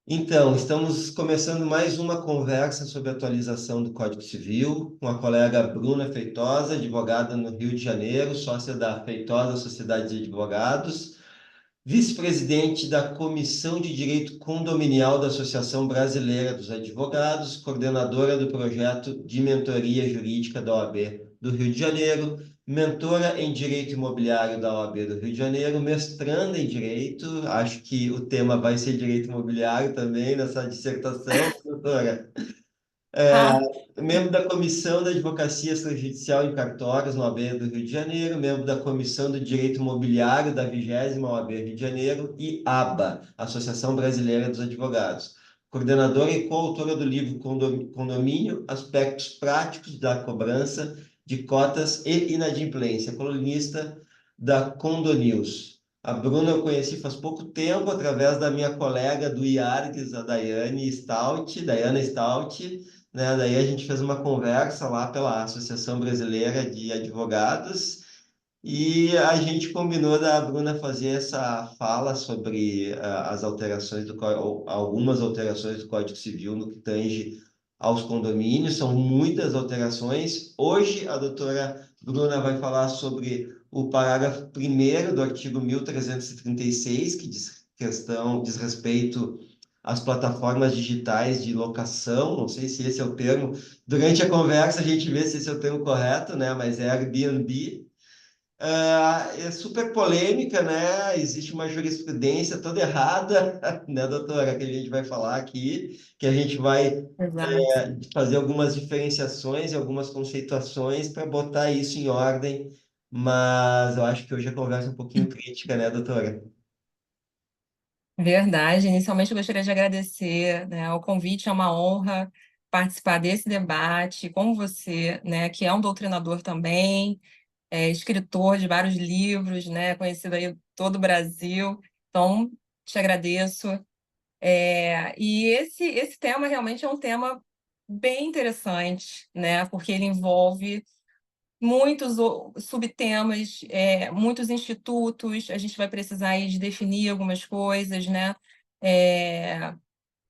Então, estamos começando mais uma conversa sobre atualização do Código Civil com a colega Bruna Feitosa, advogada no Rio de Janeiro, sócia da Feitosa Sociedade de Advogados, vice-presidente da Comissão de Direito Condominial da Associação Brasileira dos Advogados, coordenadora do projeto de mentoria jurídica da OAB do Rio de Janeiro, mentora em Direito Imobiliário da OAB do Rio de Janeiro, mestranda em Direito, acho que o tema vai ser Direito Imobiliário também nessa dissertação, doutora. Ah, Membro da Comissão da Advocacia Extrajudicial em Cartórios, na OAB do Rio de Janeiro, membro da Comissão do Direito Imobiliário da 20ª OAB Rio de Janeiro e ABA, Associação Brasileira dos Advogados. Coordenadora e coautora do livro Condomínio, Aspectos Práticos da Cobrança de Cotas e Inadimplência, colunista da Condonews. A Bruna eu conheci faz pouco tempo, através da minha colega do IARGS, a Daiane Stout, né? Daí a gente fez uma conversa lá pela Associação Brasileira de Advogados e a gente combinou da Bruna fazer essa fala sobre as alterações ou algumas alterações do Código Civil no que tange aos condomínios. São muitas alterações. Hoje a doutora Bruna vai falar sobre o parágrafo 1º do artigo 1336, que diz respeito às plataformas digitais de locação. Não sei se esse é o termo. Durante a conversa a gente vê se esse é o termo correto, né? Mas é Airbnb. É super polêmica, né? Existe uma jurisprudência toda errada, né, doutora, que a gente vai falar aqui, que a gente vai exato. fazer algumas diferenciações e algumas conceituações para botar isso em ordem, mas eu acho que hoje a conversa é um pouquinho crítica, né, doutora? Verdade. Inicialmente, eu gostaria de agradecer, né, o convite. É uma honra participar desse debate com você, né, que é um doutrinador também, é escritor de vários livros, né, conhecido aí em todo o Brasil. Então, te agradeço. E esse tema realmente é um tema bem interessante, né, porque ele envolve muitos subtemas, muitos institutos. A gente vai precisar aí de definir algumas coisas, né? É,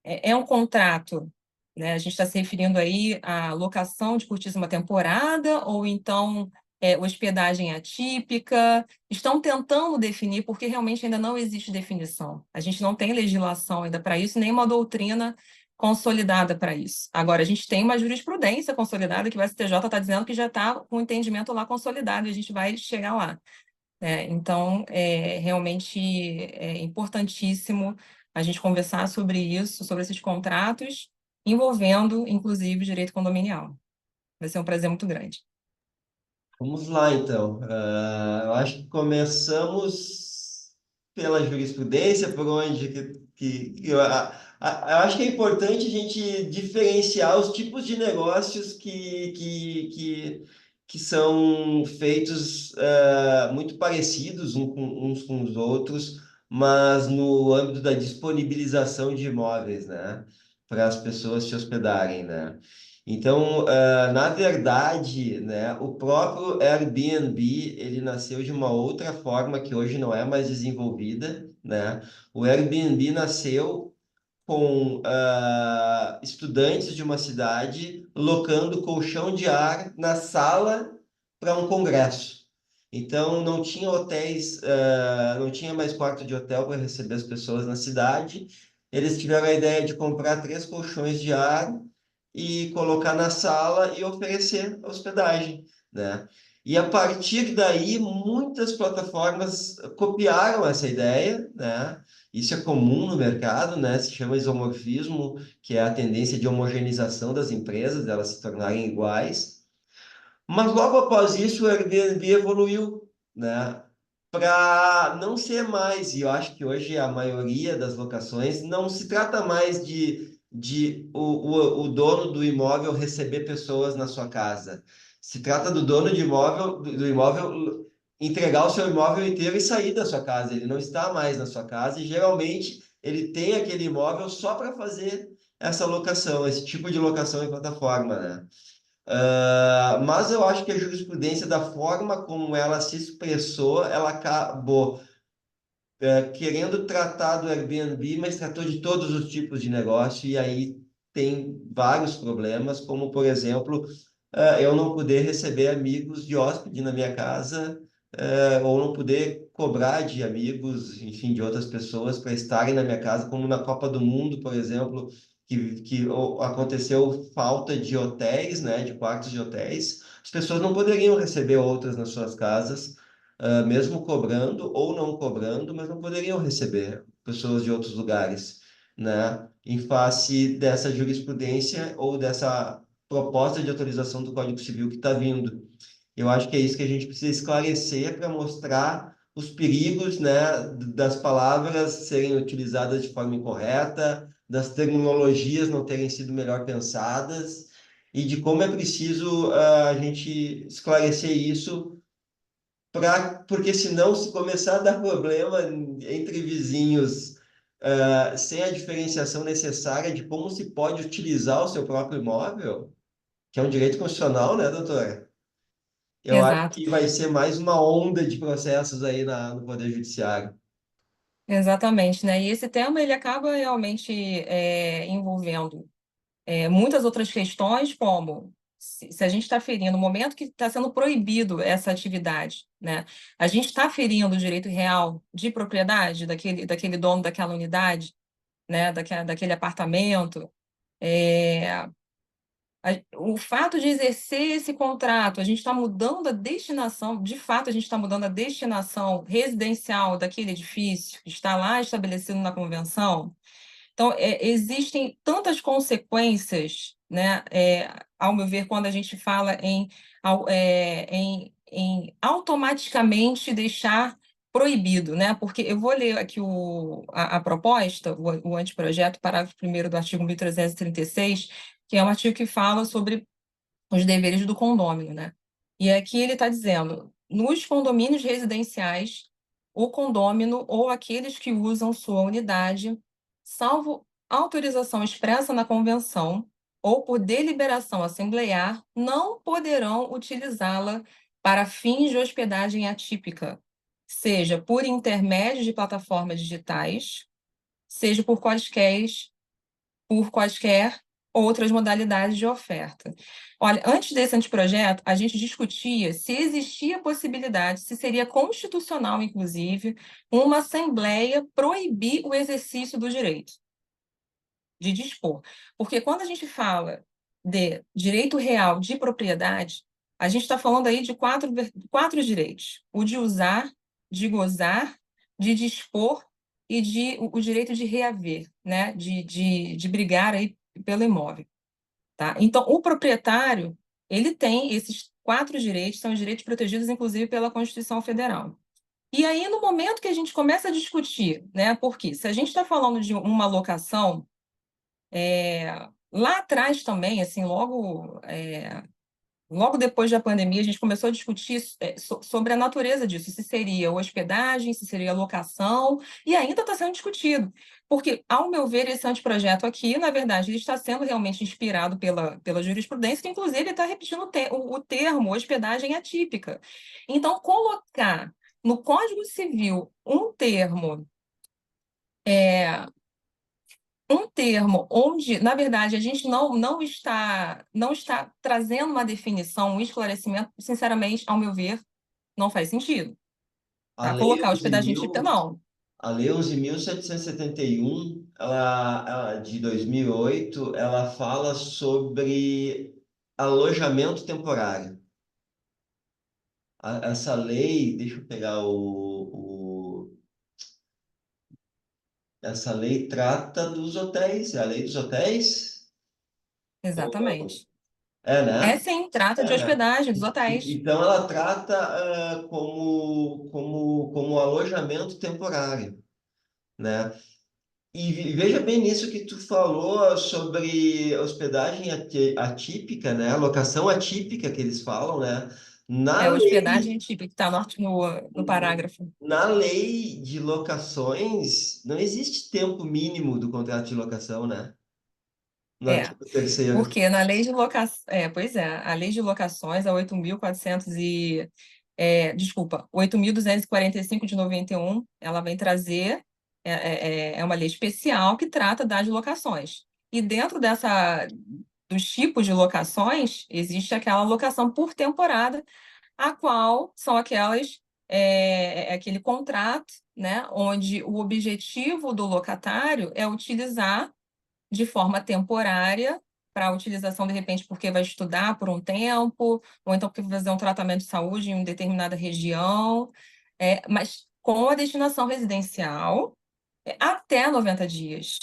é um contrato, né? A gente está se referindo aí à locação de curtíssima temporada ou então hospedagem atípica. Estão tentando definir porque realmente ainda não existe definição. A gente não tem legislação ainda para isso, nem uma doutrina consolidada para isso. Agora, a gente tem uma jurisprudência consolidada que o STJ está dizendo que já está com o entendimento lá consolidado e a gente vai chegar lá. Então, realmente é importantíssimo a gente conversar sobre isso, sobre esses contratos, envolvendo, inclusive, direito condominial. Vai ser um prazer muito grande. Vamos lá, então. Eu acho que começamos pela jurisprudência, por onde eu acho que é importante a gente diferenciar os tipos de negócios que são feitos muito parecidos uns com os outros, mas no âmbito da disponibilização de imóveis, né? Para as pessoas se hospedarem, né? Então, na verdade, né, o próprio Airbnb, ele nasceu de uma outra forma que hoje não é mais desenvolvida, né? O Airbnb nasceu com estudantes de uma cidade locando colchão de ar na sala para um congresso. Então, não tinha hotéis, não tinha mais quarto de hotel para receber as pessoas na cidade. Eles tiveram a ideia de comprar 3 colchões de ar e colocar na sala e oferecer hospedagem, né? E a partir daí, muitas plataformas copiaram essa ideia, né? Isso é comum no mercado, né? Se chama isomorfismo, que é a tendência de homogeneização das empresas, elas se tornarem iguais. Mas logo após isso, o Airbnb evoluiu, né? Para não ser mais, e eu acho que hoje a maioria das locações não se trata mais de o dono do imóvel receber pessoas na sua casa. Se trata do dono de imóvel, do imóvel entregar o seu imóvel inteiro e sair da sua casa. Ele não está mais na sua casa e geralmente ele tem aquele imóvel só para fazer essa locação, esse tipo de locação em plataforma, né? Mas eu acho que a jurisprudência, da forma como ela se expressou, ela acabou querendo tratar do Airbnb, mas tratou de todos os tipos de negócio, e aí tem vários problemas, como, por exemplo, eu não poder receber amigos de hóspede na minha casa, ou não poder cobrar de amigos, enfim, de outras pessoas para estarem na minha casa, como na Copa do Mundo, por exemplo, que aconteceu falta de hotéis, né, de quartos de hotéis, as pessoas não poderiam receber outras nas suas casas, mesmo cobrando ou não cobrando, mas não poderiam receber pessoas de outros lugares, né? Em face dessa jurisprudência ou dessa proposta de atualização do Código Civil que está vindo. Eu acho que é isso que a gente precisa esclarecer para mostrar os perigos, né, das palavras serem utilizadas de forma incorreta, das terminologias não terem sido melhor pensadas e de como é preciso a gente esclarecer isso porque senão, se começar a dar problema entre vizinhos, sem a diferenciação necessária de como se pode utilizar o seu próprio imóvel, que é um direito constitucional, né, doutora? Eu acho Exato. que vai ser mais uma onda de processos aí no Poder Judiciário. Exatamente, né? E esse tema ele acaba realmente envolvendo muitas outras questões, como se a gente está ferindo, no momento que está sendo proibido essa atividade, né? A gente está ferindo o direito real de propriedade daquele dono daquela unidade, né? Daquele apartamento. É, o fato de exercer esse contrato, a gente está mudando a destinação, de fato, a gente está mudando a destinação residencial daquele edifício que está lá estabelecido na convenção. Então, existem tantas consequências, né, ao meu ver, quando a gente fala em automaticamente deixar proibido, né? Porque eu vou ler aqui a proposta, o anteprojeto, parágrafo 1º do artigo 1336, que é um artigo que fala sobre os deveres do condômino, né? E aqui ele está dizendo, nos condomínios residenciais, o condômino ou aqueles que usam sua unidade, salvo autorização expressa na convenção ou por deliberação assemblear, não poderão utilizá-la para fins de hospedagem atípica, seja por intermédio de plataformas digitais, seja por quaisquer outras modalidades de oferta. Olha, antes desse anteprojeto, a gente discutia se existia possibilidade, se seria constitucional, inclusive, uma assembleia proibir o exercício do direito de dispor. Porque quando a gente fala de direito real de propriedade, a gente está falando aí de quatro direitos: o de usar, de gozar, de dispor e o direito de reaver, né? De brigar aí pelo imóvel. Tá? Então, o proprietário, ele tem esses quatro direitos, são os direitos protegidos, inclusive, pela Constituição Federal. E aí, no momento que a gente começa a discutir, né? Porque se a gente está falando de uma locação, lá atrás também, assim, logo depois da pandemia, a gente começou a discutir sobre a natureza disso, se seria hospedagem, se seria locação, e ainda está sendo discutido. Porque, ao meu ver, esse anteprojeto aqui, na verdade, ele está sendo realmente inspirado pela jurisprudência, que inclusive está repetindo o termo hospedagem atípica. Então, colocar no Código Civil é, um termo onde, na verdade, a gente não está trazendo uma definição, um esclarecimento, sinceramente, ao meu ver, não faz sentido. A Tá? Lei Colocar onze hospedagem típica, mil não. A Lei 11.771, ela, de 2008, ela fala sobre alojamento temporário. Essa lei, deixa eu pegar essa lei trata dos hotéis, é a lei dos hotéis? Ou não? Exatamente. É, É né? sim, trata de É, né? hospedagem dos hotéis. Então, ela trata como alojamento temporário, né? E veja bem nisso que tu falou sobre hospedagem atípica, né? Locação atípica que eles falam, né? Na É lei, hospedagem típica, que está no parágrafo. na lei de locações, não existe tempo mínimo do contrato de locação, né? No É, artigo 3º. porque na lei de locação, pois é, a lei de locações, a 8.400 desculpa, 8.245 de 91, ela vem trazer, é uma lei especial que trata das locações. E dentro dos tipos de locações, existe aquela locação por temporada, a qual são aquele contrato, né, onde o objetivo do locatário é utilizar de forma temporária para utilização, de repente, porque vai estudar por um tempo, ou então porque vai fazer um tratamento de saúde em uma determinada região, mas com a destinação residencial até 90 dias.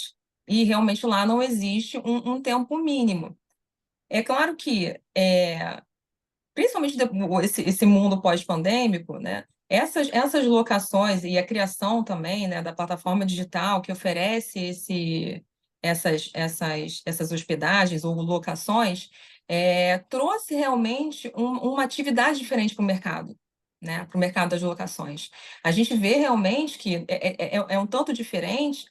E realmente lá não existe um tempo mínimo. É claro que principalmente esse mundo pós-pandêmico, né? Essas locações e a criação também, né, da plataforma digital que oferece essas hospedagens ou locações, trouxe realmente uma atividade diferente para o mercado, né, para o mercado das locações. A gente vê realmente que é um tanto diferente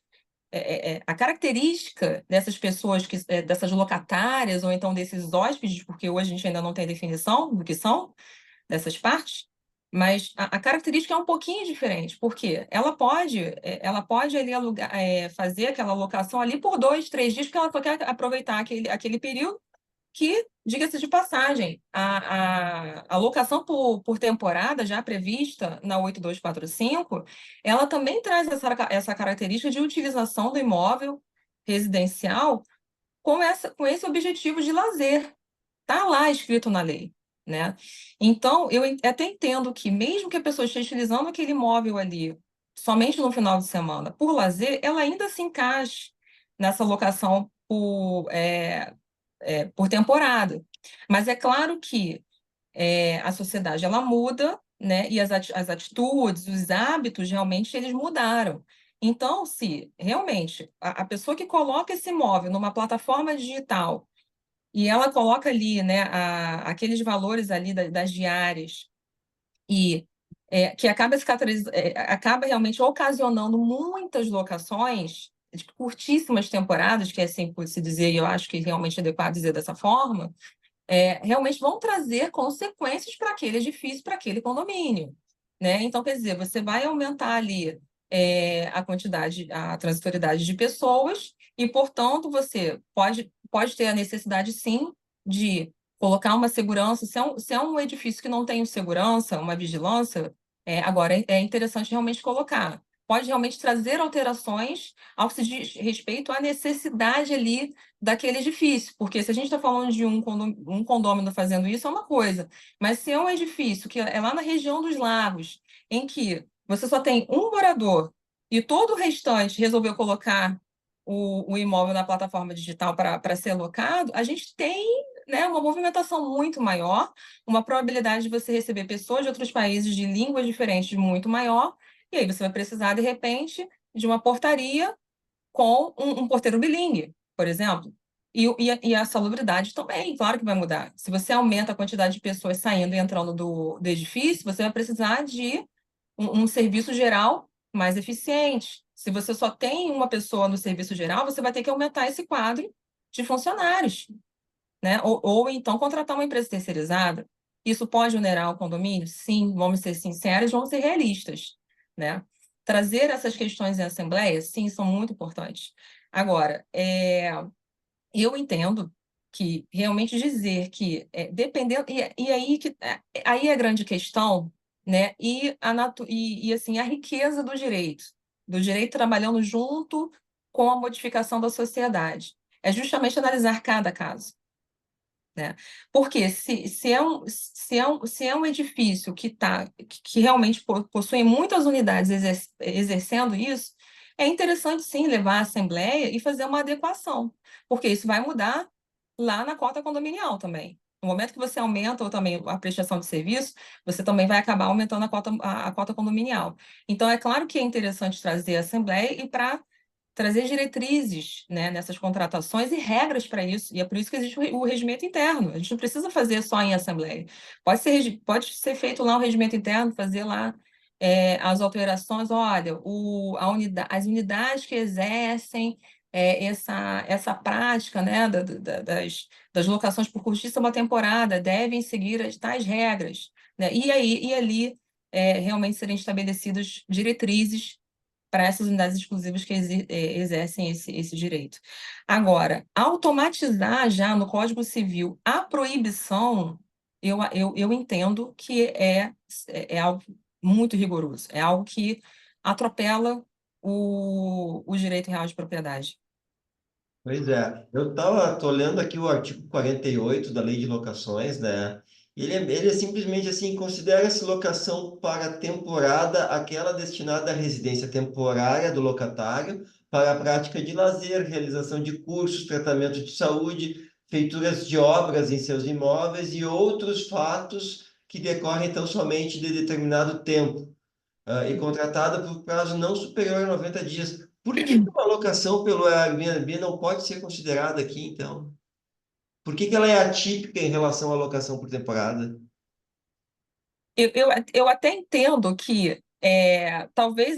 a característica dessas pessoas, dessas locatárias, ou então desses hóspedes, porque hoje a gente ainda não tem definição do que são dessas partes, mas a característica é um pouquinho diferente, porque ela pode ali fazer aquela locação ali por 2, 3 dias, porque ela quer aproveitar aquele período que, diga-se de passagem, a locação por temporada, já prevista na 8245, ela também traz essa característica de utilização do imóvel residencial com esse objetivo de lazer. Está lá escrito na lei, né? Então, eu até entendo que, mesmo que a pessoa esteja utilizando aquele imóvel ali somente no final de semana por lazer, ela ainda se encaixe nessa locação por temporada. Mas é claro que a sociedade ela muda, né? E as atitudes, os hábitos realmente eles mudaram. Então, se realmente a pessoa que coloca esse imóvel numa plataforma digital e ela coloca ali, né, aqueles valores ali das diárias e que acaba realmente ocasionando muitas locações de curtíssimas temporadas, que é assim por se dizer, e eu acho que realmente é adequado dizer dessa forma, realmente vão trazer consequências para aquele edifício, para aquele condomínio, né? Então, quer dizer, você vai aumentar ali a quantidade, a transitoriedade de pessoas e, portanto, você pode ter a necessidade, sim, de colocar uma segurança. Se é um edifício que não tem segurança, uma vigilância, agora é interessante realmente colocar. Pode realmente trazer alterações ao que se diz respeito à necessidade ali daquele edifício, porque se a gente está falando de um condômino fazendo isso, é uma coisa, mas se é um edifício que é lá na região dos lagos, em que você só tem um morador e todo o restante resolveu colocar o imóvel na plataforma digital para ser locado, a gente tem, né, uma movimentação muito maior, uma probabilidade de você receber pessoas de outros países de línguas diferentes muito maior, e aí você vai precisar, de repente, de uma portaria com um porteiro bilíngue, por exemplo. E a salubridade também, claro que vai mudar. Se você aumenta a quantidade de pessoas saindo e entrando do edifício, você vai precisar de um serviço geral mais eficiente. Se você só tem uma pessoa no serviço geral, você vai ter que aumentar esse quadro de funcionários, né? Ou então contratar uma empresa terceirizada. Isso pode onerar o condomínio? Sim, vamos ser sinceros, vamos ser realistas, né? Trazer essas questões em assembleia, sim, são muito importantes. Agora, eu entendo que realmente dizer que dependendo e aí que aí é a grande questão, né? E assim a riqueza do direito trabalhando junto com a modificação da sociedade. É justamente analisar cada caso, né? Porque se é um edifício que realmente possui muitas unidades exercendo isso, é interessante sim levar à Assembleia e fazer uma adequação, porque isso vai mudar lá na cota condominial também. No momento que você aumenta ou também a prestação de serviço, você também vai acabar aumentando a cota condominial. Então, é claro que é interessante trazer a Assembleia e para trazer diretrizes, né, nessas contratações e regras para isso. E é por isso que existe o regimento interno. A gente não precisa fazer só em assembleia. Pode ser feito lá o regimento interno, fazer lá as alterações. Olha, as unidades que exercem essa prática, né, das locações por curtíssima temporada devem seguir as tais regras, né? E ali realmente serem estabelecidas diretrizes para essas unidades exclusivas que exercem esse direito. Agora, automatizar já no Código Civil a proibição, eu entendo que é algo muito rigoroso, é algo que atropela o direito real de propriedade. Pois é, tô olhando aqui o artigo 48 da Lei de Locações, né? Ele é simplesmente assim, considera-se locação para temporada aquela destinada à residência temporária do locatário para a prática de lazer, realização de cursos, tratamento de saúde, feituras de obras em seus imóveis e outros fatos que decorrem tão somente de determinado tempo e contratada por prazo não superior a 90 dias. Por que uma locação pelo Airbnb não pode ser considerada aqui, então? Por que ela é atípica em relação à locação por temporada? Eu até entendo que talvez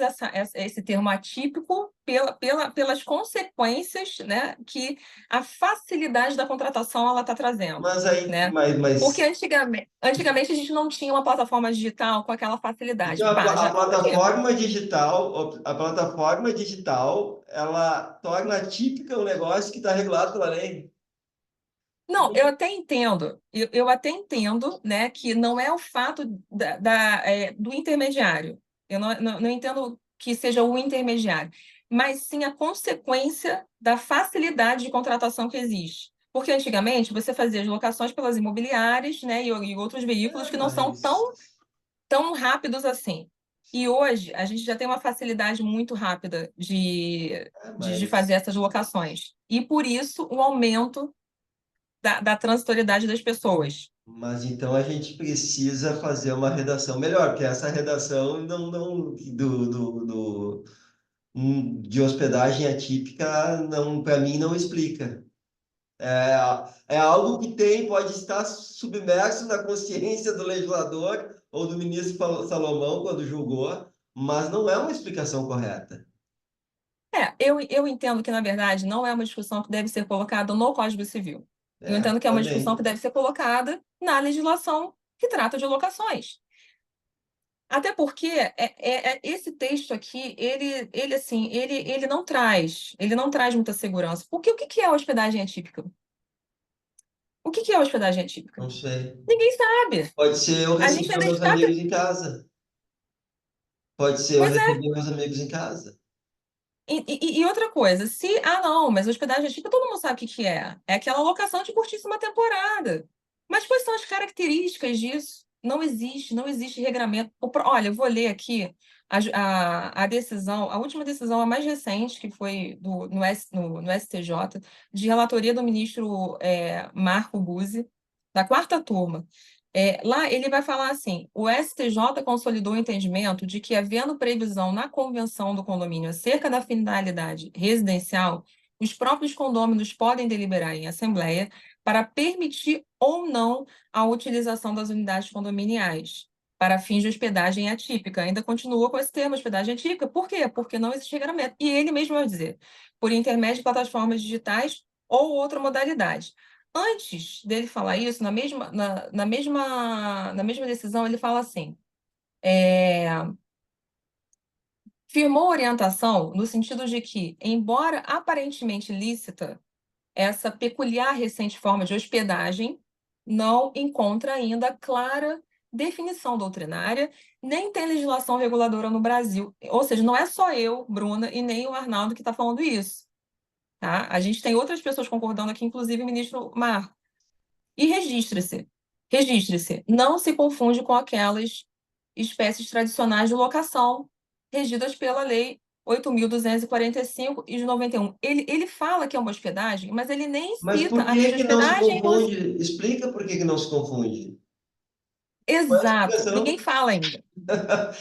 esse termo atípico pelas consequências, né, que a facilidade da contratação ela está trazendo, Mas aí, né? Porque antigamente a gente não tinha uma plataforma digital com aquela facilidade. então Pá, já estou aqui. a plataforma digital, ela torna atípica o negócio que está regulado pela lei. Não, eu até entendo. Eu até entendo, né, que não é o fato do intermediário. Eu não entendo que seja o intermediário, mas sim a consequência da facilidade de contratação que existe. Porque antigamente você fazia as locações pelas imobiliárias, né, e outros veículos É, que não são tão rápidos assim. E hoje a gente já tem uma facilidade muito rápida de fazer mas essas locações. E por isso o aumento da transitoriedade das pessoas. Mas então a gente precisa fazer uma redação melhor, porque essa redação de hospedagem atípica não, para mim não explica. É, é algo que pode estar submerso na consciência do legislador ou do ministro Salomão quando julgou, mas não é uma explicação correta. Eu entendo que, na verdade, não é uma discussão que deve ser colocada no Código Civil. Eu É, entendo que é uma discussão que também. deve ser colocada na legislação que trata de locações. Até porque esse texto aqui, ele não traz muita segurança. Porque o que que é hospedagem atípica? O que que é hospedagem atípica? Não sei. Ninguém sabe. Pode ser eu A gente receber ainda meus está. amigos em casa. Pode ser eu Pois é. receber meus amigos em casa. E outra coisa, não, mas hospedagem atípica todo mundo sabe o que que é. É aquela locação de curtíssima temporada. Mas quais são as características disso? Não existe regramento. Olha, eu vou ler aqui a decisão, a última decisão, a mais recente, que foi no STJ, de relatoria do ministro Marco Buzzi, da quarta turma. Lá ele vai falar assim: o STJ consolidou o entendimento de que, havendo previsão na convenção do condomínio acerca da finalidade residencial, os próprios condôminos podem deliberar em assembleia para permitir ou não a utilização das unidades condominiais para fins de hospedagem atípica. Ainda continua com esse termo, hospedagem atípica. Por quê? Porque não existe regramento. E ele mesmo vai dizer, por intermédio de plataformas digitais ou outra modalidade. Antes dele falar isso, na mesma decisão, ele fala assim: firmou orientação no sentido de que, embora aparentemente lícita, essa peculiar recente forma de hospedagem não encontra ainda clara definição doutrinária, nem tem legislação reguladora no Brasil. Ou seja, não é só eu, Bruna, e nem o Arnaldo que está falando isso. Tá? A gente tem outras pessoas concordando aqui, inclusive o ministro Marco. E registre-se, não se confunde com aquelas espécies tradicionais de locação regidas pela Lei 8.245 e de 91. Ele fala que é uma hospedagem, mas ele nem Mas cita por a lei que de que não se hospedagem. confunde? Explica por que que não se confunde. Qual é a Exato, ninguém explicação? fala ainda.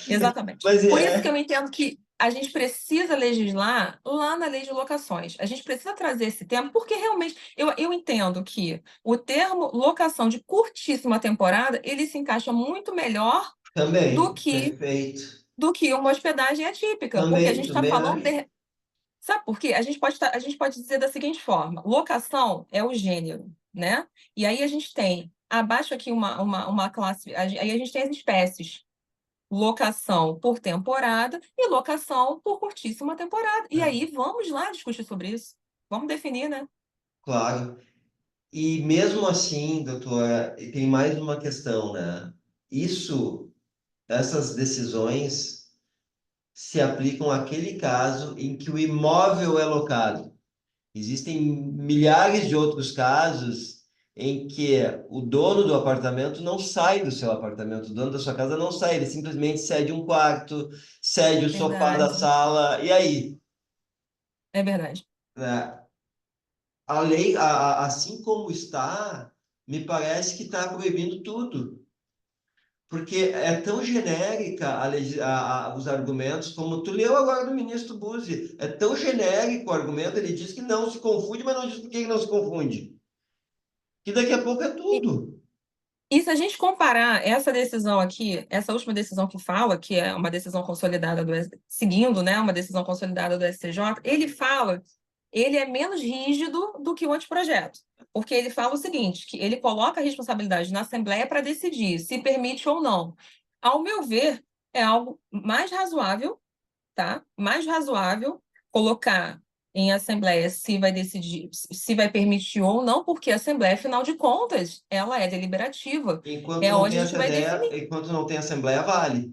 Exatamente. Mas Por isso que é, eu entendo que a gente precisa legislar lá na lei de locações. A gente precisa trazer esse termo, porque realmente eu entendo que o termo locação de curtíssima temporada, ele se encaixa muito melhor do também, que, perfeito. do que uma hospedagem atípica, porque a Também, gente está também falando acho. de. Sabe por quê? A gente pode dizer da seguinte forma: locação é o gênero, né? E aí a gente tem abaixo aqui uma classe, aí a gente tem as espécies. Locação por temporada e locação por curtíssima temporada. E aí, vamos lá discutir sobre isso. Vamos definir, né? Claro. E mesmo assim, doutora, tem mais uma questão, né? Isso, essas decisões se aplicam àquele caso em que o imóvel é locado. Existem milhares de outros casos em que o dono do apartamento não sai do seu apartamento, o dono da sua casa não sai, ele simplesmente cede um quarto, cede o sofá da Verdade. sala, e aí? É verdade. Né? A lei, assim como está, me parece que está proibindo tudo. Porque é tão genérica os argumentos, como tu leu agora do ministro Buzzi. É tão genérico o argumento, ele diz que não se confunde, mas não diz por que que não se confunde. Que daqui a pouco é E, tudo. e se a gente comparar essa decisão aqui, essa última decisão que fala, que é uma decisão consolidada seguindo, né, uma decisão consolidada do STJ, ele fala, ele é menos rígido do que o anteprojeto. Porque ele fala o seguinte, que ele coloca a responsabilidade na Assembleia para decidir se permite ou não. Ao meu ver, é algo mais razoável, tá? Mais razoável colocar em assembleia se vai decidir, se vai permitir ou não, porque a assembleia, afinal de contas, ela é deliberativa. Enquanto É não onde tem a gente vai assembleia, definir. enquanto não tem assembleia, vale.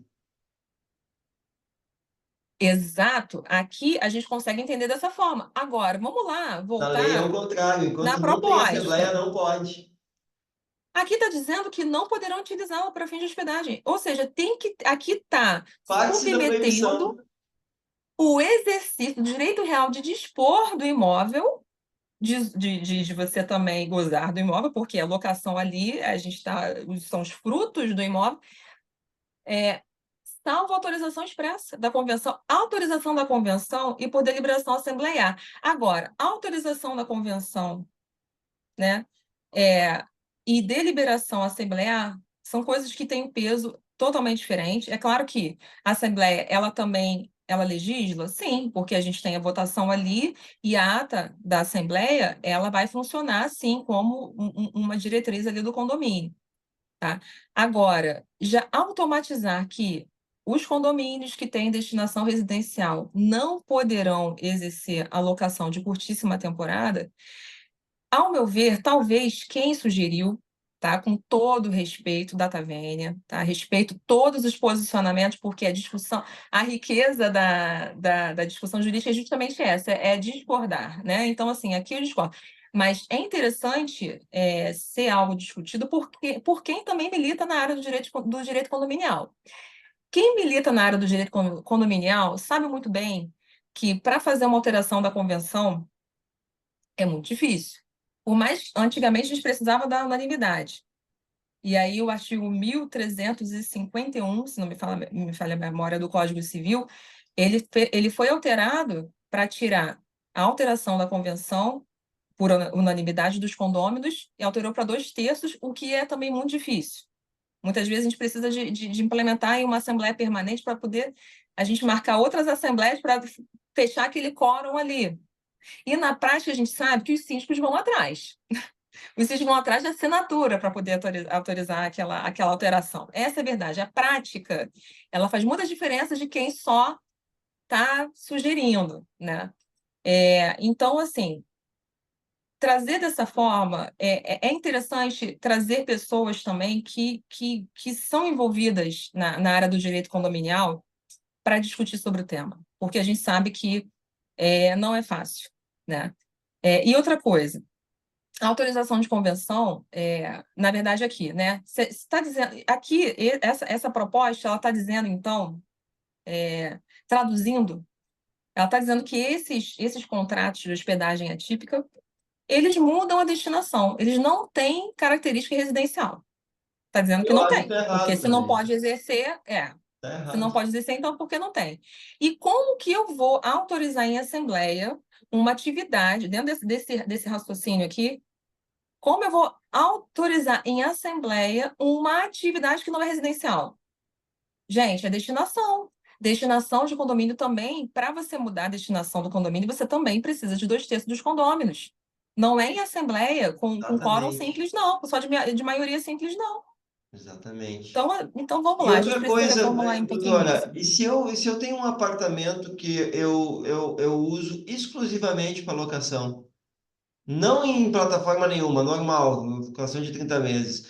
Exato. Aqui a gente consegue entender dessa forma. Agora, vamos lá, Na lei é o voltar contrário, na enquanto não tem assembleia, proposta. não pode. Aqui está dizendo que não poderão utilizá-la para fins de hospedagem. Ou seja, tem que aqui está Parte da submetendo proibição. o exercício do direito real de dispor do imóvel de você também gozar do imóvel, porque a locação ali, a gente tá, são os frutos do imóvel, é, salvo autorização expressa da convenção, autorização da convenção e por deliberação assemblear. Agora, autorização da convenção, né, é, e deliberação assemblear são coisas que têm um peso totalmente diferente. É claro que a Assembleia, ela também, ela legisla? Sim, porque a gente tem a votação ali e a ata da Assembleia, ela vai funcionar, assim, como uma diretriz ali do condomínio, tá? Agora, já automatizar que os condomínios que têm destinação residencial não poderão exercer a locação de curtíssima temporada, ao meu ver, talvez quem sugeriu, tá, com todo o respeito da Tavênia, tá, respeito todos os posicionamentos, porque a discussão, a riqueza da discussão jurídica é justamente essa, é discordar, né? Então, assim, aqui eu discordo. Mas é interessante ser algo discutido por quem também milita na área do direito condominial. Quem milita na área do direito condominial sabe muito bem que, para fazer uma alteração da convenção, é muito difícil. Por mais, antigamente a gente precisava da unanimidade. E aí o artigo 1351, se não me falha a memória do Código Civil, ele foi alterado para tirar a alteração da convenção por unanimidade dos condôminos e alterou para 2/3, o que é também muito difícil. Muitas vezes a gente precisa de implementar em uma assembleia permanente para poder a gente marcar outras assembleias para fechar aquele quórum ali. E na prática a gente sabe que os síndicos vão atrás. Os síndicos vão atrás da assinatura para poder autorizar aquela alteração. Essa é a verdade. A prática, ela faz muitas diferenças de quem só está sugerindo, né? Então, assim, trazer dessa forma é interessante trazer pessoas também que são envolvidas na área do direito condominial para discutir sobre o tema, porque a gente sabe que não é fácil, né? E outra coisa, a autorização de convenção, na verdade, aqui, né? Você está dizendo, aqui, essa proposta, ela está dizendo, então, traduzindo, ela está dizendo que esses contratos de hospedagem atípica, eles mudam a destinação, eles não têm característica residencial. Está dizendo que Eu não acho que tem, tá porque errado se não também. pode exercer, Tá se não errado. pode exercer, então porque não tem. E como que eu vou autorizar em assembleia uma atividade, dentro desse raciocínio aqui, como eu vou autorizar em assembleia uma atividade que não é residencial? Gente, é destinação. Destinação de condomínio também, para você mudar a destinação do condomínio, você também precisa de 2/3 dos condôminos. Não é em assembleia com quórum Exatamente, simples, não. Só de maioria simples, não. exatamente. Então vamos E lá, a gente outra precisa coisa, reformular um pouquinho isso. doutora, e se eu tenho um apartamento que eu uso exclusivamente para locação? Não em plataforma nenhuma, normal, locação de 30 meses.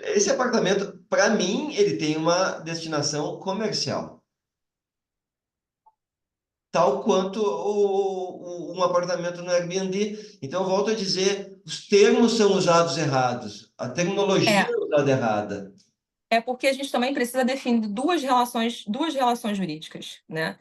Esse apartamento, para mim, ele tem uma destinação comercial, tal quanto um apartamento no Airbnb. Então, eu volto a dizer, os termos são usados errados, a terminologia É, é usada errada. é porque a gente também precisa definir duas relações jurídicas, né?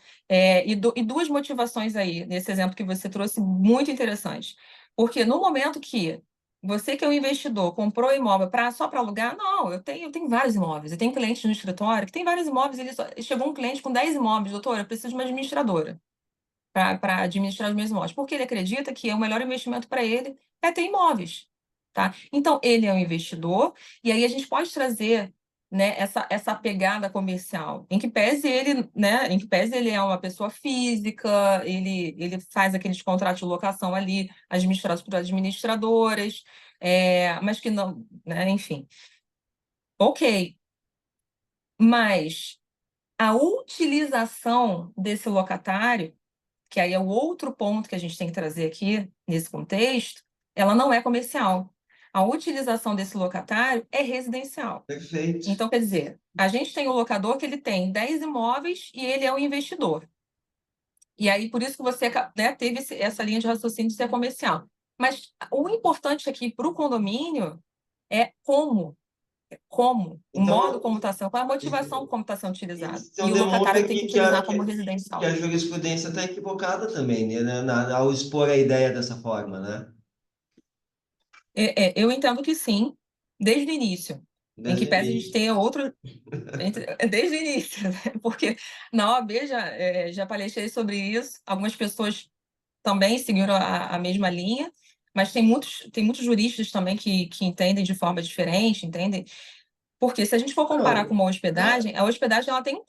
E duas motivações aí, nesse exemplo que você trouxe, muito interessantes. Porque no momento que você, que é um investidor, comprou imóvel só para alugar, não, eu tenho vários imóveis. Eu tenho clientes no escritório que tem vários imóveis. Chegou um cliente com 10 imóveis, doutor, eu preciso de uma administradora para administrar os meus imóveis, porque ele acredita que o melhor investimento para ele é ter imóveis, tá? Então, ele é um investidor, e aí a gente pode trazer, né, essa pegada comercial, em que pese ele, né, em que pese ele é uma pessoa física, ele faz aqueles contratos de locação ali, administrados por administradoras, mas que não, né, enfim. Ok, mas a utilização desse locatário, que aí é o outro ponto que a gente tem que trazer aqui nesse contexto, ela não é comercial. A utilização desse locatário é residencial. Perfeito. Então, quer dizer, a gente tem o locador que ele tem 10 imóveis e ele é o investidor. E aí, por isso que você, né, teve essa linha de raciocínio de ser comercial. Mas o importante aqui para o condomínio é o modo Então, como está sendo, qual é a motivação como está sendo utilizado. então E o locatário demonstra ele tem que que a, utilizar que, como que a residencial. jurisprudência está equivocada também, né, ao expor a ideia dessa forma, né? Eu entendo que sim, desde o início, em que Desde o pese a gente início. ter outro, desde o início, né? Porque na OAB já palestrei sobre isso, algumas pessoas também seguiram a mesma linha, mas tem muitos juristas também que entendem de forma diferente, entendem? Porque se a gente for comparar com Não, uma é, hospedagem, a hospedagem ela tem um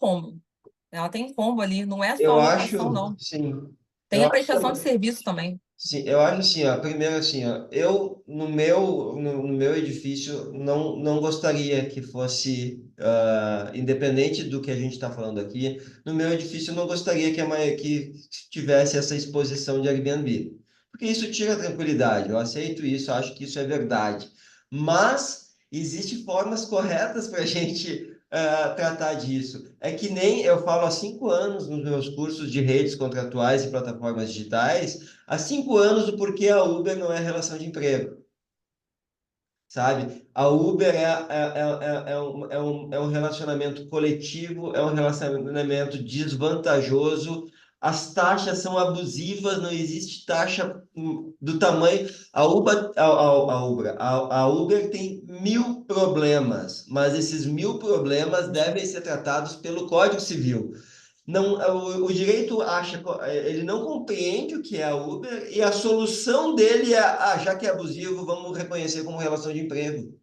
combo ali, não é só a eu locação, acho, não, sim, tem eu a prestação de acho, serviço também. sim, eu acho assim, ó, primeiro assim, ó, eu no meu edifício não gostaria que fosse, independente do que a gente está falando aqui, no meu edifício eu não gostaria que tivesse essa exposição de Airbnb, porque isso tira a tranquilidade, eu aceito isso, acho que isso é verdade, mas existem formas corretas para a gente tratar disso. É que nem eu falo há 5 anos nos meus cursos de redes contratuais e plataformas digitais, há 5 anos o porquê a Uber não é relação de emprego, sabe? A Uber é um relacionamento coletivo, é um relacionamento desvantajoso, as taxas são abusivas, não existe taxa do tamanho. A Uber tem 1.000 problemas, mas esses 1.000 problemas devem ser tratados pelo Código Civil. Não, o direito acha, ele não compreende o que é a Uber e a solução dele é, já que é abusivo, vamos reconhecer como relação de emprego.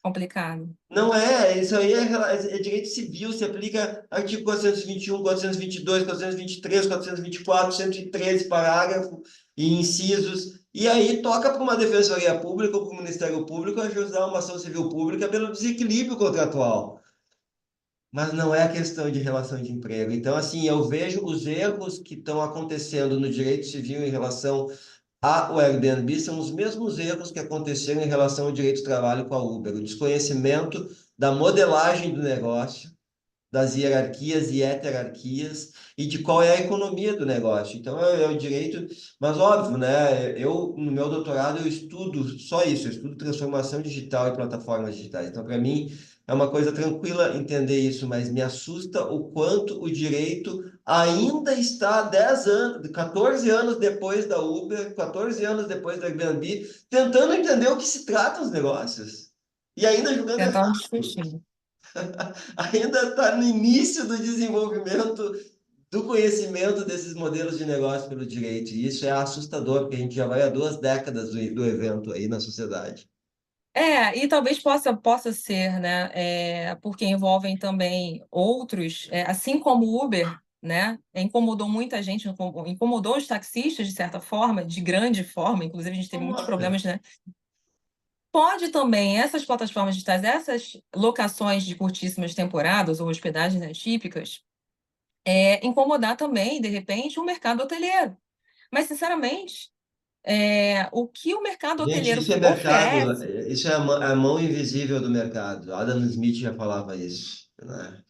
Complicado. Não é, isso aí é direito civil, se aplica artigo 421, 422, 423, 424, 113, parágrafo e incisos. E aí toca para uma defensoria pública ou para o Ministério Público ajudar uma ação civil pública pelo desequilíbrio contratual. Mas não é a questão de relação de emprego. Então, assim, eu vejo os erros que estão acontecendo no direito civil em relação ao Airbnb são os mesmos erros que aconteceram em relação ao direito do trabalho com a Uber. O desconhecimento da modelagem do negócio, das hierarquias e heterarquias e de qual é a economia do negócio. Então, é o direito, mas óbvio, né? Eu, no meu doutorado, eu estudo só isso, eu estudo transformação digital e plataformas digitais. Então, para mim, é uma coisa tranquila entender isso, mas me assusta o quanto o direito ainda está 10 anos, 14 anos depois da Uber, 14 anos depois da Airbnb, tentando entender o que se trata os negócios. E ainda julgando Tentar um errado, desfechinho. ainda está no início do desenvolvimento do conhecimento desses modelos de negócio pelo direito. E isso é assustador, porque a gente já vai há 2 décadas do evento aí na sociedade. E talvez possa ser, né? Porque envolvem também outros, assim como o Uber. né? Incomodou muita gente, incomodou os taxistas, de certa forma, de grande forma, inclusive a gente teve muitos Incomoda. problemas, né? Pode também, essas plataformas digitais, essas locações de curtíssimas temporadas ou hospedagens atípicas, incomodar também, de repente, o mercado hoteleiro. Mas, sinceramente, o que o mercado Gente, hoteleiro isso é mercado, oferece. isso é a mão invisível do mercado. Adam Smith já falava isso, né?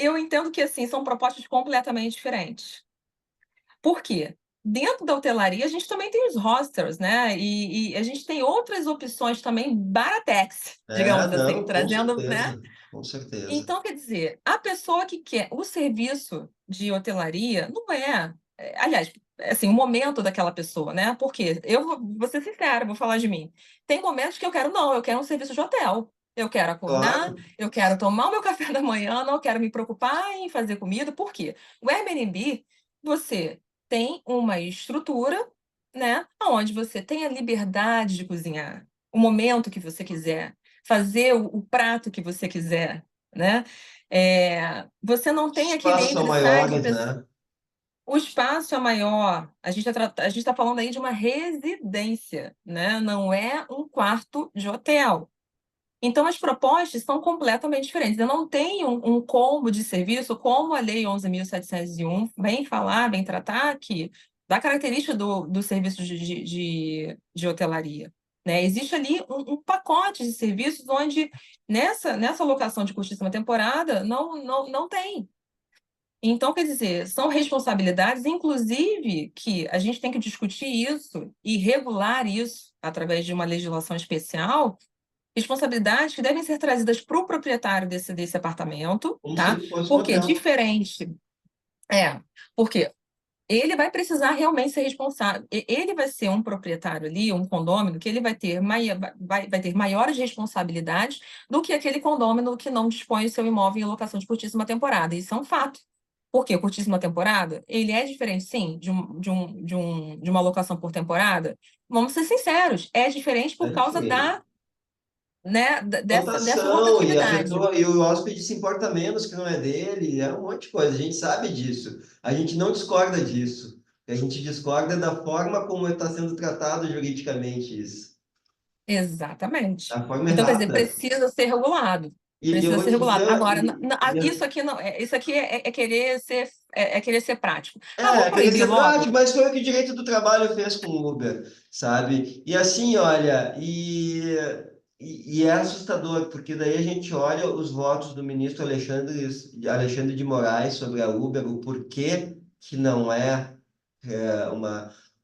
Eu entendo que assim são propostas completamente diferentes. Por quê? Dentro da hotelaria, a gente também tem os hostels, né? E a gente tem outras opções também baratex, digamos assim, Não, com trazendo, né? certeza, com certeza. Então, quer dizer, a pessoa que quer o serviço de hotelaria não aliás, assim, o momento daquela pessoa, né? Porque vou ser sincera, vou falar de mim. Tem momentos que eu quero um serviço de hotel. Eu quero acordar, Claro, eu quero tomar o meu café da manhã, não quero me preocupar em fazer comida. Por quê? O Airbnb, você tem uma estrutura, né? Onde você tem a liberdade de cozinhar, o momento que você quiser, fazer o prato que você quiser, né? Você não os tem aquele espaços são entre e sai de maiores, pessoa. né? O espaço é maior. A gente tá falando aí de uma residência, né? Não é um quarto de hotel. Então, as propostas são completamente diferentes. Eu não tenho um combo de serviço, como a Lei 11.701 vem falar, vem tratar aqui, da característica do serviço de hotelaria. Né? Existe ali um pacote de serviços onde, nessa locação de curtíssima temporada, não tem. Então, quer dizer, são responsabilidades, inclusive, que a gente tem que discutir isso e regular isso através de uma legislação especial, responsabilidades que devem ser trazidas para o proprietário desse apartamento, Como se tá? ele fosse um Porque hotel. diferente, porque ele vai precisar realmente ser responsável. Ele vai ser um proprietário ali, um condômino, que ele vai ter maiores responsabilidades do que aquele condômino que não dispõe do seu imóvel em locação de curtíssima temporada. Isso é um fato. Por quê? Curtíssima temporada, ele é diferente, sim, de uma locação por temporada. Vamos ser sinceros, é diferente É por causa diferente. dessa Lotação e a rotatividade. pessoa e o hóspede se importa menos que não é dele, é um monte de coisa. A gente sabe disso. A gente não discorda disso. A gente discorda da forma como está sendo tratado juridicamente isso. Exatamente. Da forma Então, quer dizer, errada. precisa ser regulado. E eu Precisa vou ser te regulado. dizer, Agora, isso aqui não, isso aqui é querer ser prático. Ah, vamos queria proibir ser logo? prático, mas foi o que o direito do trabalho fez com o Uber, sabe? E assim, olha, e é assustador, porque daí a gente olha os votos do ministro Alexandre de Moraes sobre a Uber, o porquê que não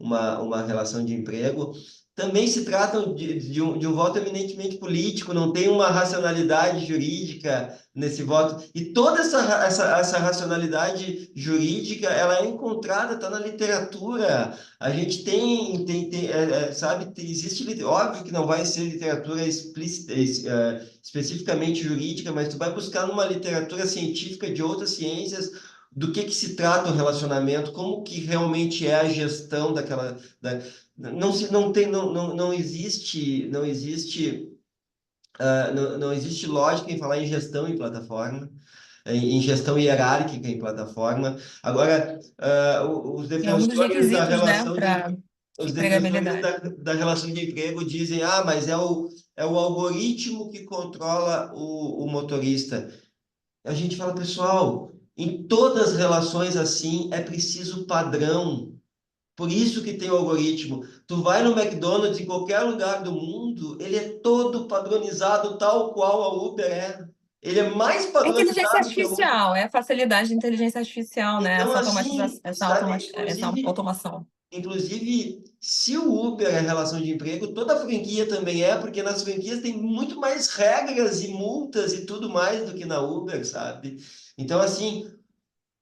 uma relação de emprego, também se tratam de um voto eminentemente político, não tem uma racionalidade jurídica nesse voto. E toda essa racionalidade jurídica, ela é encontrada, está na literatura. A gente sabe, existe, óbvio que não vai ser literatura explícita, especificamente jurídica, mas tu vai buscar numa literatura científica de outras ciências do que se trata o relacionamento, como que realmente é a gestão não se não tem não existe não existe lógica em falar em gestão em plataforma, em gestão hierárquica em plataforma. Agora, os É um dos defensores da requisitos, né, relação para os defensores empregabilidade. da relação de emprego dizem, ah, mas é o algoritmo que controla o motorista. A gente fala, pessoal, em todas as relações assim é preciso padrão. Por isso que tem o algoritmo. Tu vai no McDonald's em qualquer lugar do mundo, ele é todo padronizado tal qual a Uber é. Ele é mais É inteligência padronizado que a Uber. artificial, é a facilidade de inteligência artificial, né? Então, Essa assim, automatização, sabe, essa automação. se o Uber é relação de emprego, toda franquia também é, porque nas franquias tem muito mais regras e multas e tudo mais do que na Uber, sabe? Então, assim,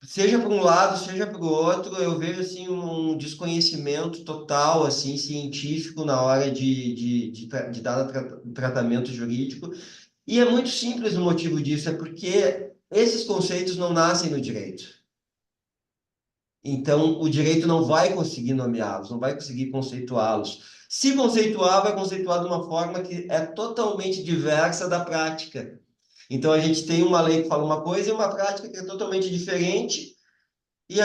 seja por um lado, seja por outro, eu vejo assim um desconhecimento total assim científico na hora de dar tratamento jurídico. E é muito simples o motivo disso, é porque esses conceitos não nascem no direito. Então, o direito não vai conseguir nomeá-los, não vai conseguir conceituá-los. Se conceituar, vai conceituar de uma forma que é totalmente diversa da prática. Então a gente tem uma lei que fala uma coisa e uma prática que é totalmente diferente e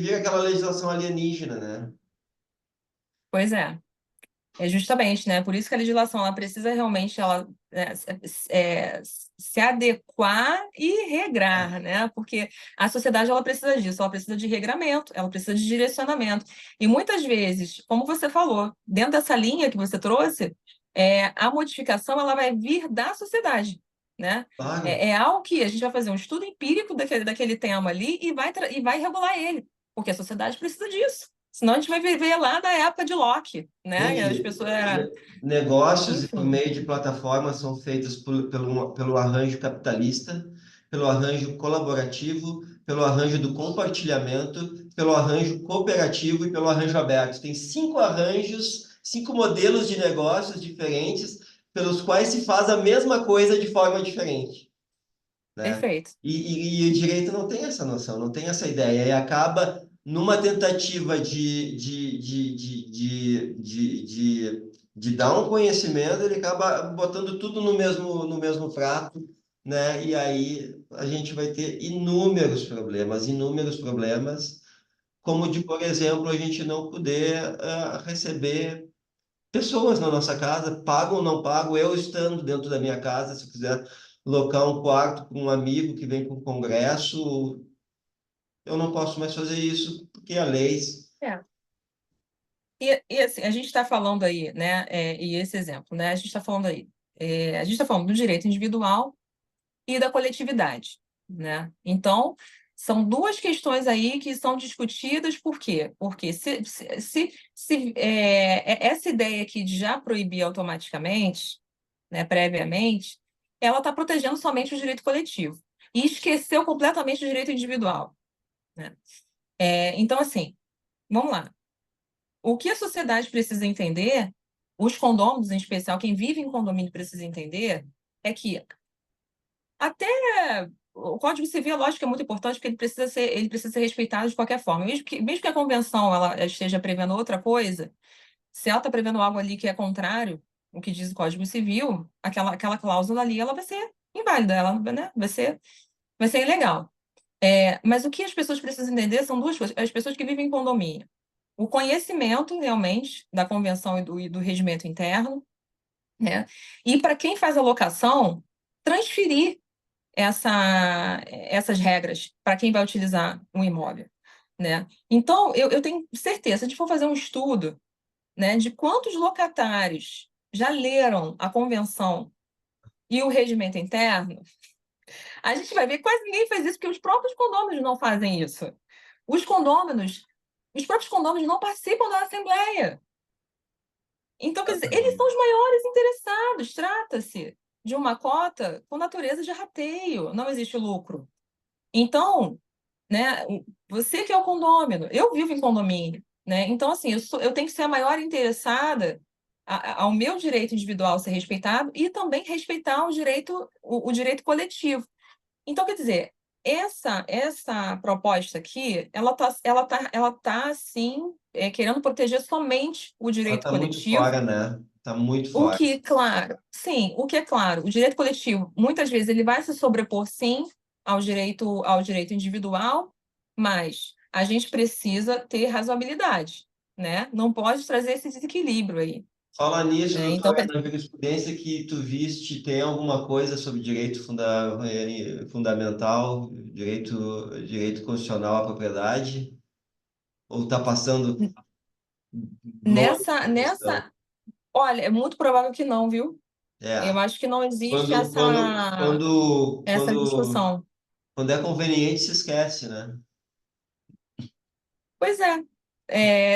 vira aquela legislação alienígena, né? Pois é. É justamente, né? Por isso que a legislação ela precisa realmente é, se adequar e regrar, né? Porque a sociedade ela precisa disso, ela precisa de regramento, ela precisa de direcionamento. E muitas vezes, como você falou, dentro dessa linha que você trouxe, a modificação ela vai vir da sociedade, né? Claro. É algo que a gente vai fazer um estudo empírico daquele tema ali e vai regular ele, porque a sociedade precisa disso. Senão a gente vai viver lá da época de Locke, né? As Gente, pessoas. negócios e por Enfim, meio de plataformas são feitos pelo arranjo capitalista, pelo arranjo colaborativo, pelo arranjo do compartilhamento, pelo arranjo cooperativo e pelo arranjo aberto. Tem 5 arranjos, 5 modelos de negócios diferentes pelos quais se faz a mesma coisa de forma diferente, né? perfeito. E o direito não tem essa noção, não tem essa ideia, e acaba numa tentativa de dar um conhecimento, ele acaba botando tudo no mesmo prato, né? E aí a gente vai ter inúmeros problemas, como de, por exemplo, a gente não poder receber pessoas na nossa casa, pago ou não pago, eu estando dentro da minha casa, se eu quiser locar um quarto com um amigo que vem para um congresso, eu não posso mais fazer isso, porque há leis. É. E assim, a gente está falando aí, né? E esse exemplo, né? A gente está falando aí. A gente está falando do direito individual e da coletividade, né? Então, são duas questões aí que são discutidas, por quê? Porque essa ideia aqui de já proibir automaticamente, né, previamente, ela está protegendo somente o direito coletivo e esqueceu completamente o direito individual, né? Então, assim, vamos lá. O que a sociedade precisa entender, os condôminos em especial, quem vive em condomínio precisa entender, é que até o Código Civil, é lógico que é muito importante, porque ele precisa ser respeitado de qualquer forma. Mesmo que a convenção ela esteja prevendo outra coisa, se ela está prevendo algo ali que é contrário ao que diz o Código Civil, aquela cláusula ali ela vai ser inválida, ela, né, vai ser ilegal. Mas o que as pessoas precisam entender são duas coisas. As pessoas que vivem em condomínio. O conhecimento, realmente, da convenção e do regimento interno, né? E para quem faz a locação, transferir essas regras para quem vai utilizar um imóvel, né? Então, eu tenho certeza, se a gente for fazer um estudo, né, de quantos locatários já leram a convenção e o regimento interno, a gente vai ver que quase ninguém faz isso, porque os próprios condôminos não fazem isso. Os condôminos, os próprios condôminos não participam da assembleia. Então, quer dizer, eles são os maiores interessados. Trata-se de uma cota com natureza de rateio, não existe lucro. Então, né, você que é o condômino, eu vivo em condomínio, né? Então, assim, eu tenho que ser a maior interessada ao meu direito individual ser respeitado e também respeitar o direito coletivo. Então, quer dizer, essa proposta aqui, ela tá assim, querendo proteger somente o Ela direito está muito coletivo, fora, né? Está muito o fora. que, claro, sim, o que é claro, o direito coletivo, muitas vezes ele vai se sobrepor, sim, ao direito individual, mas a gente precisa ter razoabilidade, né? Não pode trazer esse desequilíbrio aí, Fala nisso, né? Então, doutora, na jurisprudência que tu viste, tem alguma coisa sobre direito fundamental, direito constitucional à propriedade? Ou está passando longe nessa, da questão? nessa, olha, é muito provável que não, viu? Eu É. acho que não existe Quando, quando, essa, quando, essa quando, discussão. quando é conveniente, se esquece, né? Pois é,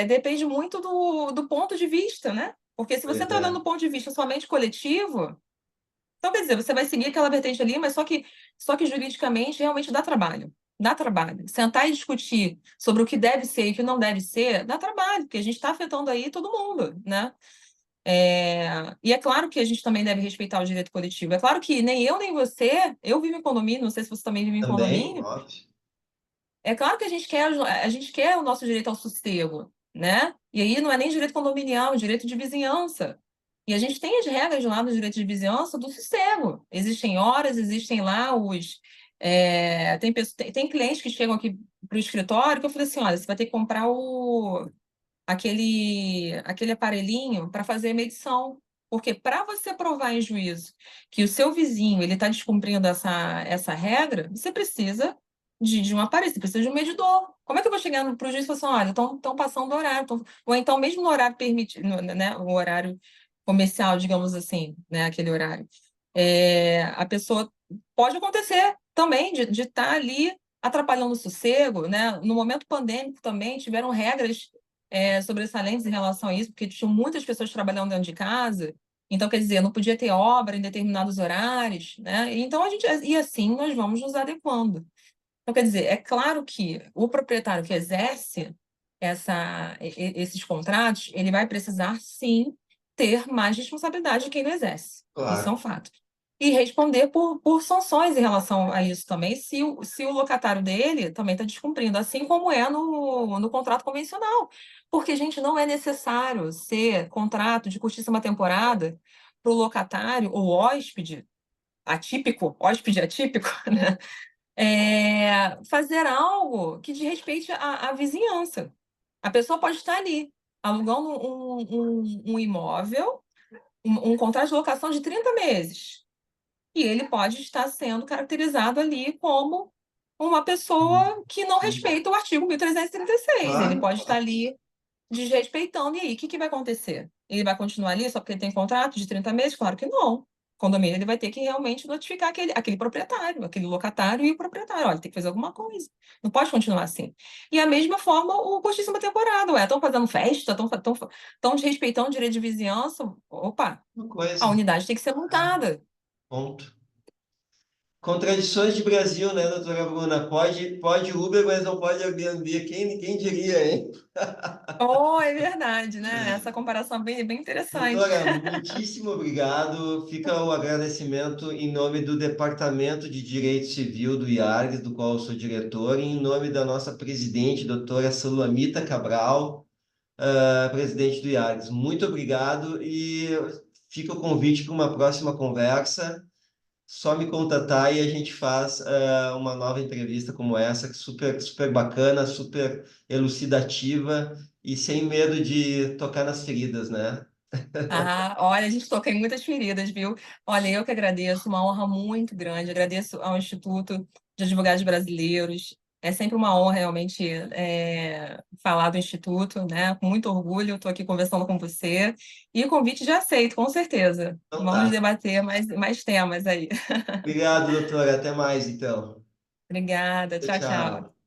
depende muito do ponto de vista, né? Porque se você Pois está dando é. um ponto de vista somente coletivo, então quer dizer, você vai seguir aquela vertente ali, mas só que juridicamente realmente dá trabalho. Dá trabalho. Sentar e discutir sobre o que deve ser e o que não deve ser, dá trabalho, porque a gente está afetando aí todo mundo, né? E é claro que a gente também deve respeitar o direito coletivo. É claro que nem eu nem você, eu vivo em condomínio, não sei se você também vive em Também, condomínio. óbvio. É claro que a gente quer o nosso direito ao sossego, né? E aí não é nem direito condominial, é direito de vizinhança. E a gente tem as regras lá no direito de vizinhança do sossego. Existem horas, existem lá os. Tem clientes que chegam aqui para o escritório que eu falei assim: olha, você vai ter que comprar aquele aparelhinho para fazer a medição. Porque para você provar em juízo que o seu vizinho ele está descumprindo essa regra, você precisa de um aparelho, você precisa de um medidor. Como é que eu vou chegar para o juiz e falar assim, olha, estão passando do horário, ou então mesmo no horário permitido, né, o horário comercial, digamos assim, né, aquele horário. A pessoa pode acontecer também de estar ali atrapalhando o sossego, né? No momento pandêmico também tiveram regras sobressalentes em relação a isso, porque tinham muitas pessoas trabalhando dentro de casa, então, quer dizer, não podia ter obra em determinados horários, né? Então, e assim nós vamos nos adequando. Então, quer dizer, é claro que o proprietário que exerce esses contratos, ele vai precisar, sim, ter mais responsabilidade de quem não exerce. Isso é um Claro, fato. E responder por sanções em relação a isso também, se o locatário dele também está descumprindo, assim como é no contrato convencional. Porque, gente, não é necessário ser contrato de curtíssima temporada para o locatário ou hóspede atípico, né? Fazer algo que diz respeito à vizinhança. A pessoa pode estar ali, alugando um imóvel, um contrato de locação de 30 meses. E ele pode estar sendo caracterizado ali como uma pessoa que não respeita o artigo 1336. Ele claro. pode estar ali desrespeitando. E aí, o que vai acontecer? Ele vai continuar ali só porque ele tem contrato de 30 meses? Claro que não. O condomínio ele vai ter que realmente notificar aquele proprietário, aquele locatário e o proprietário. Olha, tem que fazer alguma coisa. Não pode continuar assim. E a mesma forma, o curtíssima temporada. Ué, estão fazendo festa, estão desrespeitando o direito de vizinhança. Opa, Uma a coisa. unidade tem que ser multada. Ponto. Contradições de Brasil, né, doutora Bruna? Pode Uber, mas não pode Airbnb. Quem diria, hein? Oh, é verdade, né? Essa comparação é bem interessante. Doutora, muitíssimo obrigado. Fica o agradecimento em nome do Departamento de Direito Civil do IARGS, do qual eu sou diretor, e em nome da nossa presidente, doutora Sulamita Cabral, presidente do IARGS. Muito obrigado e fica o convite para uma próxima conversa. Só me contatar e a gente faz uma nova entrevista como essa, que super, super bacana, super elucidativa e sem medo de tocar nas feridas, né? Ah, olha, a gente toca em muitas feridas, viu? Olha, eu que agradeço, uma honra muito grande. Agradeço ao Instituto de Advogados Brasileiros. É sempre uma honra realmente falar do Instituto, né? Com muito orgulho, estou aqui conversando com você. E o convite já aceito, com certeza. Então Vamos tá. debater mais temas aí. Obrigado, doutora. Até mais, então. Obrigada, Tchau, tchau, tchau. tchau.